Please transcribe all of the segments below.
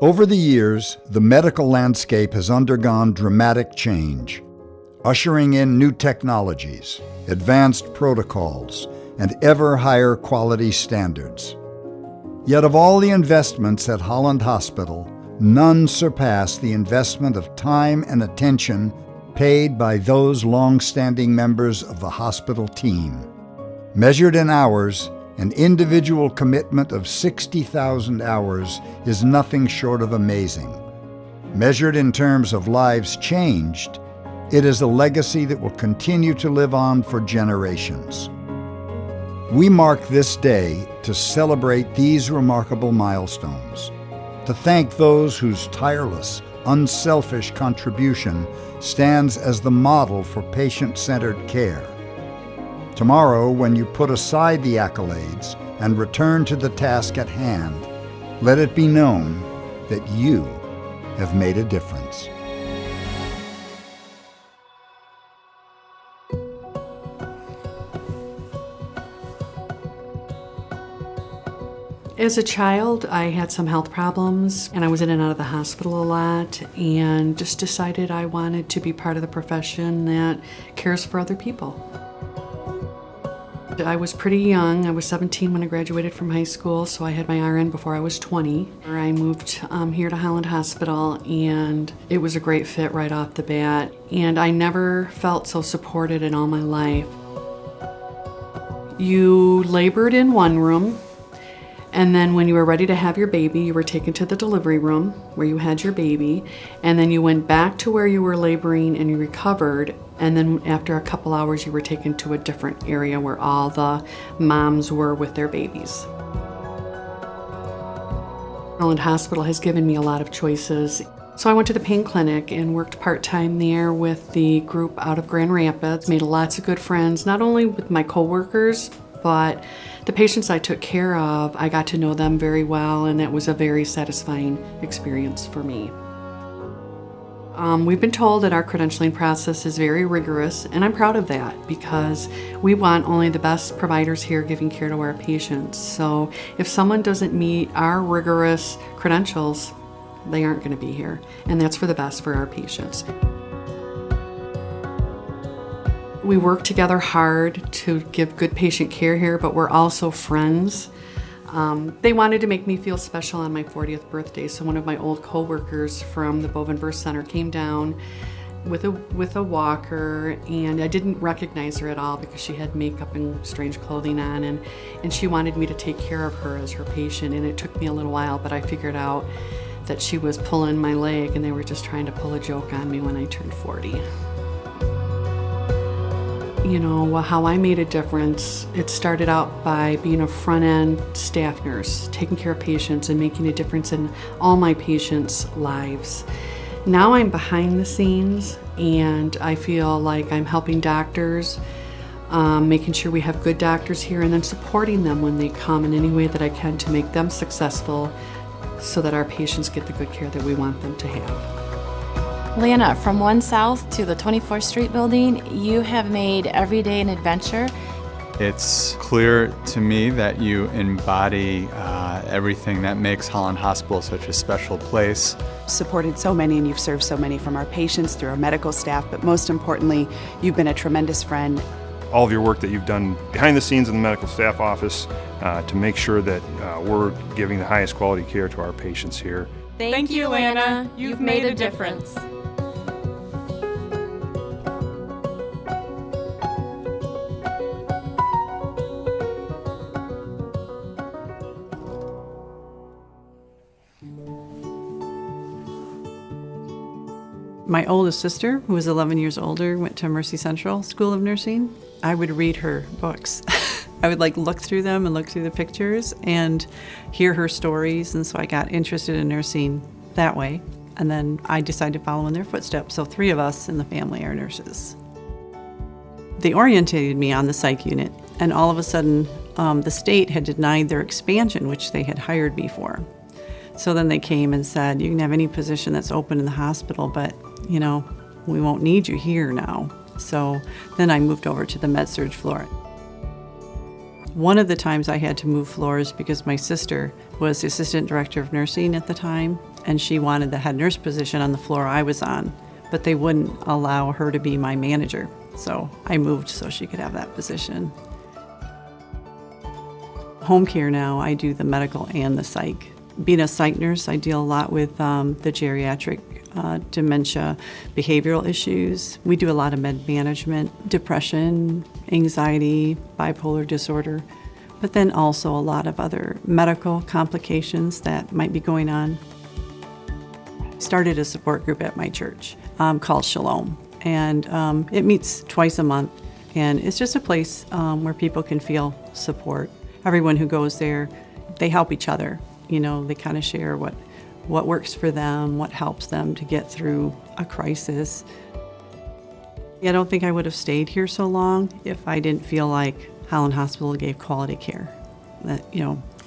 Over the years, the medical landscape has undergone dramatic change, ushering in new technologies, advanced protocols, and ever higher quality standards. Yet of all the investments at Holland Hospital, none surpass the investment of time and attention paid by those long-standing members of the hospital team. Measured in hours, an individual commitment of 60,000 hours is nothing short of amazing. Measured in terms of lives changed, it is a legacy that will continue to live on for generations. We mark this day to celebrate these remarkable milestones, to thank those whose tireless, unselfish contribution stands as the model for patient-centered care. Tomorrow, when you put aside the accolades and return to the task at hand, let it be known that you have made a difference. As a child, I had some health problems and I was in and out of the hospital a lot, and just decided I wanted to be part of the profession that cares for other people. I was pretty young. I was 17 when I graduated from high school, so I had my RN before I was 20. I moved here to Holland Hospital, and it was a great fit right off the bat. And I never felt so supported in all my life. You labored in one room, and then when you were ready to have your baby, you were taken to the delivery room where you had your baby, and then you went back to where you were laboring and you recovered, and then after a couple hours you were taken to a different area where all the moms were with their babies. Holland Hospital has given me a lot of choices. So I went to the pain clinic and worked part-time there with the group out of Grand Rapids. Made lots of good friends, not only with my coworkers, but the patients I took care of, I got to know them very well, and that was a very satisfying experience for me. We've been told that our credentialing process is very rigorous, and I'm proud of that because we want only the best providers here giving care to our patients. So if someone doesn't meet our rigorous credentials, they aren't going to be here, and that's for the best for our patients. We work together hard to give good patient care here, but we're also friends. They wanted to make me feel special on my 40th birthday, so one of my old coworkers from the Bovin Birth Center came down with a walker, and I didn't recognize her at all because she had makeup and strange clothing on, and she wanted me to take care of her as her patient, and it took me a little while, but I figured out that she was pulling my leg and they were just trying to pull a joke on me when I turned 40. You know, how I made a difference, it started out by being a front-end staff nurse, taking care of patients and making a difference in all my patients' lives. Now I'm behind the scenes, and I feel like I'm helping doctors, making sure we have good doctors here, and then supporting them when they come in any way that I can to make them successful so that our patients get the good care that we want them to have. Lana, from 1 South to the 24th Street building, you have made every day an adventure. It's clear to me that you embody everything that makes Holland Hospital such a special place. Supported so many, and you've served so many, from our patients through our medical staff, but most importantly, you've been a tremendous friend. All of your work that you've done behind the scenes in the medical staff office to make sure that we're giving the highest quality care to our patients here. Thank you, Lana. You've made a difference. My oldest sister, who was 11 years older, went to Mercy Central School of Nursing. I would read her books. I would look through them and look through the pictures and hear her stories, and so I got interested in nursing that way. And then I decided to follow in their footsteps, so 3 of us in the family are nurses. They orientated me on the psych unit, and all of a sudden the state had denied their expansion, which they had hired me for. So then they came and said, you can have any position that's open in the hospital, but you know, we won't need you here now. So then I moved over to the med-surg floor. One of the times I had to move floors because my sister was the assistant director of nursing at the time, and she wanted the head nurse position on the floor I was on, but they wouldn't allow her to be my manager. So I moved so she could have that position. Home care now, I do the medical and the psych. Being a psych nurse, I deal a lot with the geriatric dementia, behavioral issues. We do a lot of med management, depression, anxiety, bipolar disorder, but then also a lot of other medical complications that might be going on. I started a support group at my church called Shalom, and it meets twice a month, and it's just a place where people can feel support. Everyone who goes there, they help each other. You know, they kind of share what works for them, what helps them to get through a crisis. I don't think I would have stayed here so long if I didn't feel like Holland Hospital gave quality care.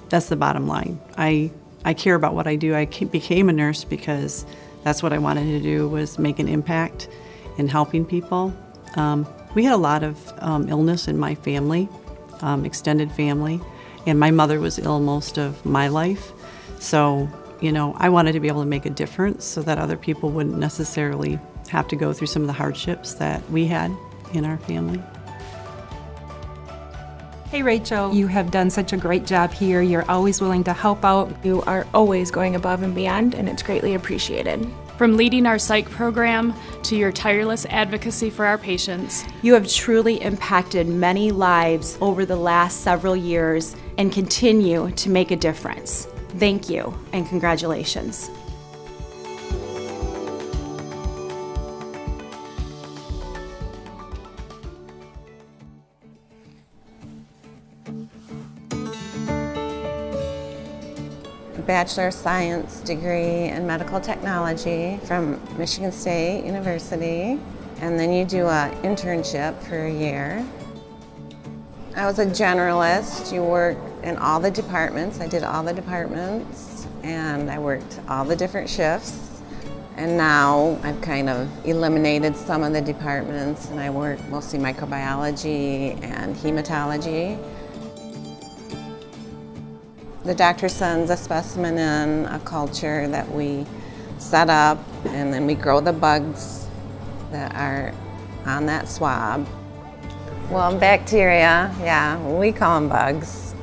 That's the bottom line. I care about what I do. I became a nurse because that's what I wanted to do, was make an impact in helping people. We had a lot of illness in my family, extended family, and my mother was ill most of my life. So, I wanted to be able to make a difference so that other people wouldn't necessarily have to go through some of the hardships that we had in our family. Hey Rachel, you have done such a great job here. You're always willing to help out. You are always going above and beyond, and it's greatly appreciated. From leading our psych program to your tireless advocacy for our patients. You have truly impacted many lives over the last several years and continue to make a difference. Thank you and congratulations. Bachelor of Science degree in Medical Technology from Michigan State University, and then you do an internship for a year. I was a generalist. You work in all the departments. I did all the departments, and I worked all the different shifts. And now I've kind of eliminated some of the departments, and I work mostly microbiology and hematology. The doctor sends a specimen in, a culture that we set up, and then we grow the bugs that are on that swab. Well, bacteria, yeah, we call them bugs.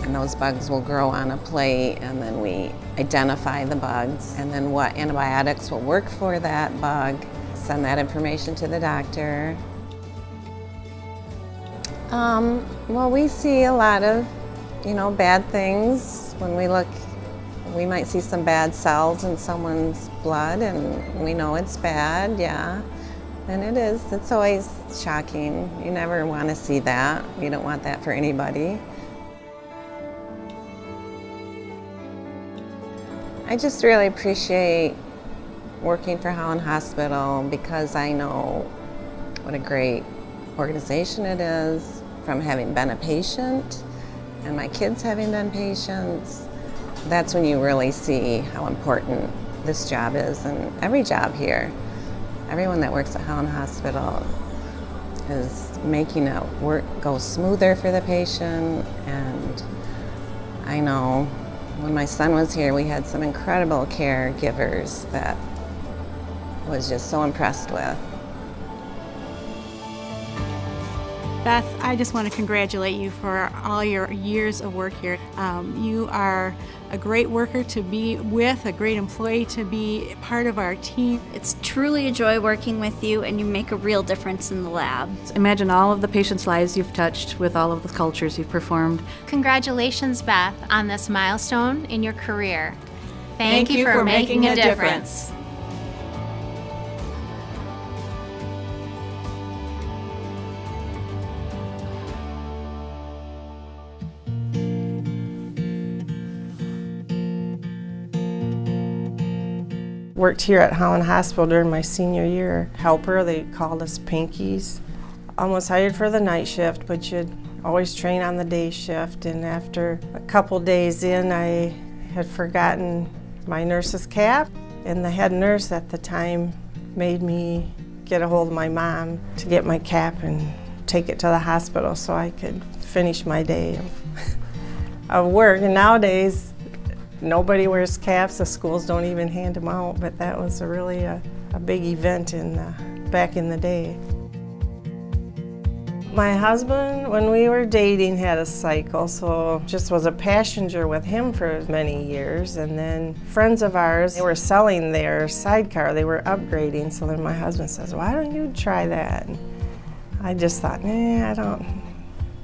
And those bugs will grow on a plate, and then we identify the bugs, and then what antibiotics will work for that bug, send that information to the doctor. Well, we see a lot of, bad things. When we look, we might see some bad cells in someone's blood, and we know it's bad, yeah. And it is. It's always shocking. You never want to see that. You don't want that for anybody. I just really appreciate working for Holland Hospital because I know what a great organization it is, from having been a patient and my kids having been patients. That's when you really see how important this job is, and every job here. Everyone that works at Holland Hospital is making it work go smoother for the patient. And I know when my son was here, we had some incredible caregivers that I was just so impressed with. Beth, I just want to congratulate you for all your years of work here. You are a great worker to be with, a great employee to be part of our team. It's truly a joy working with you, and you make a real difference in the lab. Imagine all of the patients' lives you've touched with all of the cultures you've performed. Congratulations, Beth, on this milestone in your career. Thank you for making a difference. Worked here at Holland Hospital during my senior year. Helper, they called us Pinkies. Almost hired for the night shift, but you'd always train on the day shift. And after a couple days in, I had forgotten my nurse's cap. And the head nurse at the time made me get a hold of my mom to get my cap and take it to the hospital so I could finish my day of work. And nowadays, nobody wears caps. The schools don't even hand them out, but that was really a big event back in the day. My husband, when we were dating, had a cycle, so just was a passenger with him for many years. And then friends of ours, they were selling their sidecar, they were upgrading, so then my husband says, why don't you try that? And I just thought, I don't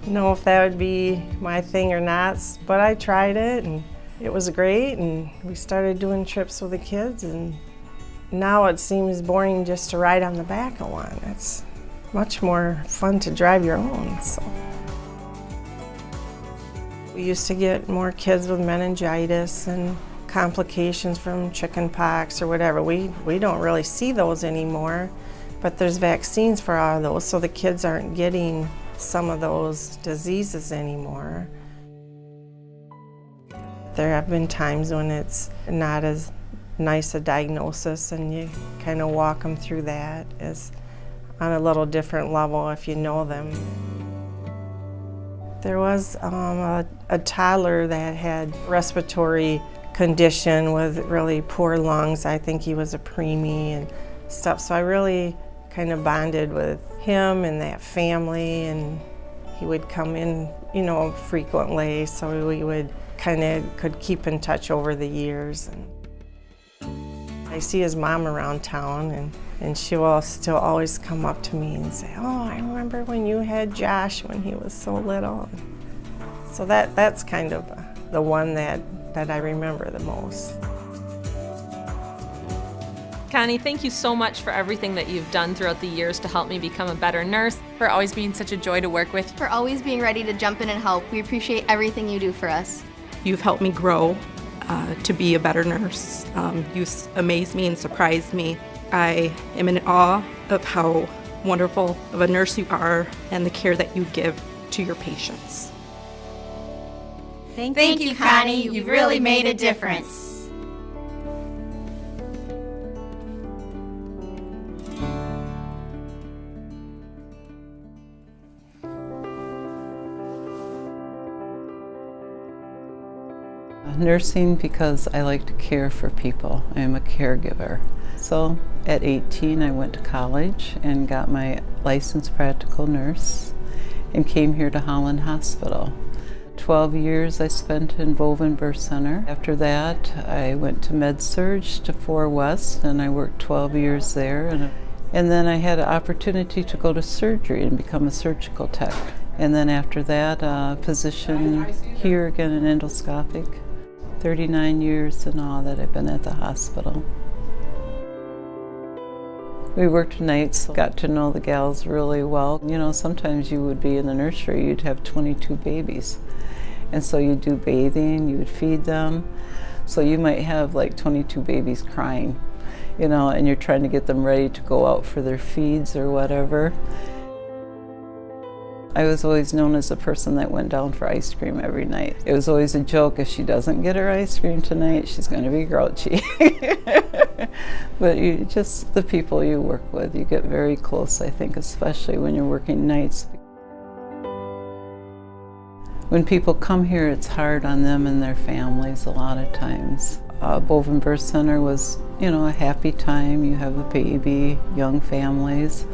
know if that would be my thing or not, but I tried it and it was great, and we started doing trips with the kids, and now it seems boring just to ride on the back of one. It's much more fun to drive your own. So. We used to get more kids with meningitis and complications from chicken pox or whatever. We don't really see those anymore, but there's vaccines for all of those, so the kids aren't getting some of those diseases anymore. There have been times when it's not as nice a diagnosis, and you kind of walk them through that as on a little different level if you know them. There was a toddler that had respiratory condition with really poor lungs. I think he was a preemie and stuff, so I really kind of bonded with him and that family, and he would come in, frequently, so we would could keep in touch over the years. And I see his mom around town, and she will still always come up to me and say, oh, I remember when you had Josh when he was so little. So that's kind of the one that I remember the most. Connie, thank you so much for everything that you've done throughout the years to help me become a better nurse. For always being such a joy to work with. For always being ready to jump in and help. We appreciate everything you do for us. You've helped me grow to be a better nurse. You amaze me and surprise me. I am in awe of how wonderful of a nurse you are and the care that you give to your patients. Thank you, Connie. You've really made a difference. Nursing because I like to care for people. I am a caregiver. So at 18 I went to college and got my licensed practical nurse and came here to Holland Hospital. 12 years I spent in Bovin Birth Center. After that I went to Med-Surg to 4 West and I worked 12 years there. And then I had an opportunity to go to surgery and become a surgical tech. And then after that a position here again in endoscopic. 39 years in all that I've been at the hospital. We worked nights, got to know the gals really well. Sometimes you would be in the nursery, you'd have 22 babies. And so you'd do bathing, you would feed them. So you might have like 22 babies crying, and you're trying to get them ready to go out for their feeds or whatever. I was always known as the person that went down for ice cream every night. It was always a joke, if she doesn't get her ice cream tonight, she's going to be grouchy. But just the people you work with, you get very close, I think, especially when you're working nights. When people come here, it's hard on them and their families a lot of times. Bovin Birth Center was, a happy time. You have a baby, young families.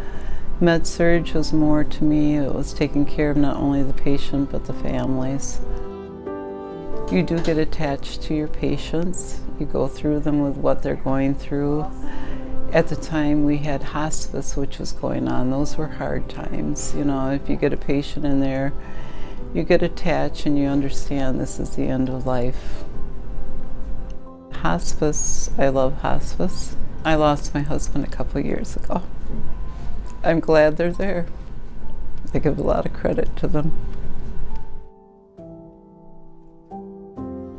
Med-Surg was more to me, it was taking care of not only the patient but the families. You do get attached to your patients. You go through them with what they're going through. At the time we had hospice, which was going on. Those were hard times. If you get a patient in there, you get attached and you understand this is the end of life. Hospice, I love hospice. I lost my husband a couple years ago. I'm glad they're there. I give a lot of credit to them.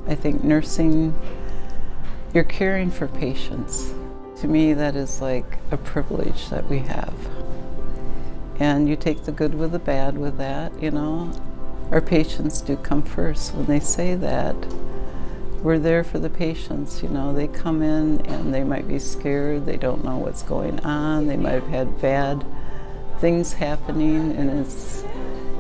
I think nursing, you're caring for patients. To me, that is like a privilege that we have. And you take the good with the bad with that, Our patients do come first. When they say that, we're there for the patients, They come in and they might be scared, they don't know what's going on, they might have had bad things happening, and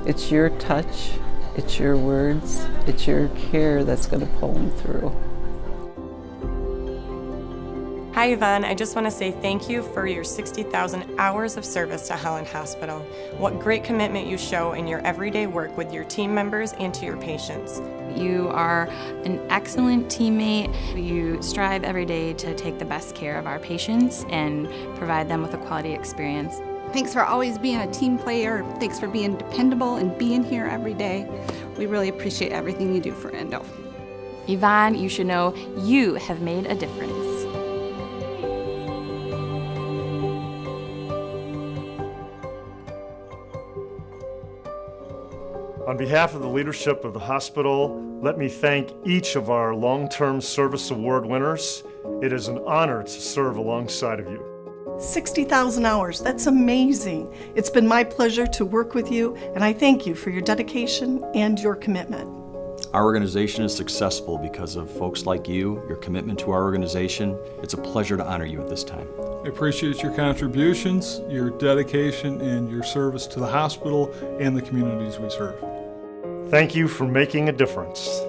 it's your touch, it's your words, it's your care that's going to pull them through. Hi Yvonne, I just want to say thank you for your 60,000 hours of service to Holland Hospital. What great commitment you show in your everyday work with your team members and to your patients. You are an excellent teammate. You strive every day to take the best care of our patients and provide them with a quality experience. Thanks for always being a team player. Thanks for being dependable and being here every day. We really appreciate everything you do for Endo. Yvonne, you should know you have made a difference. On behalf of the leadership of the hospital, let me thank each of our long-term service award winners. It is an honor to serve alongside of you. 60,000 hours, that's amazing. It's been my pleasure to work with you, and I thank you for your dedication and your commitment. Our organization is successful because of folks like you, your commitment to our organization. It's a pleasure to honor you at this time. I appreciate your contributions, your dedication, and your service to the hospital and the communities we serve. Thank you for making a difference.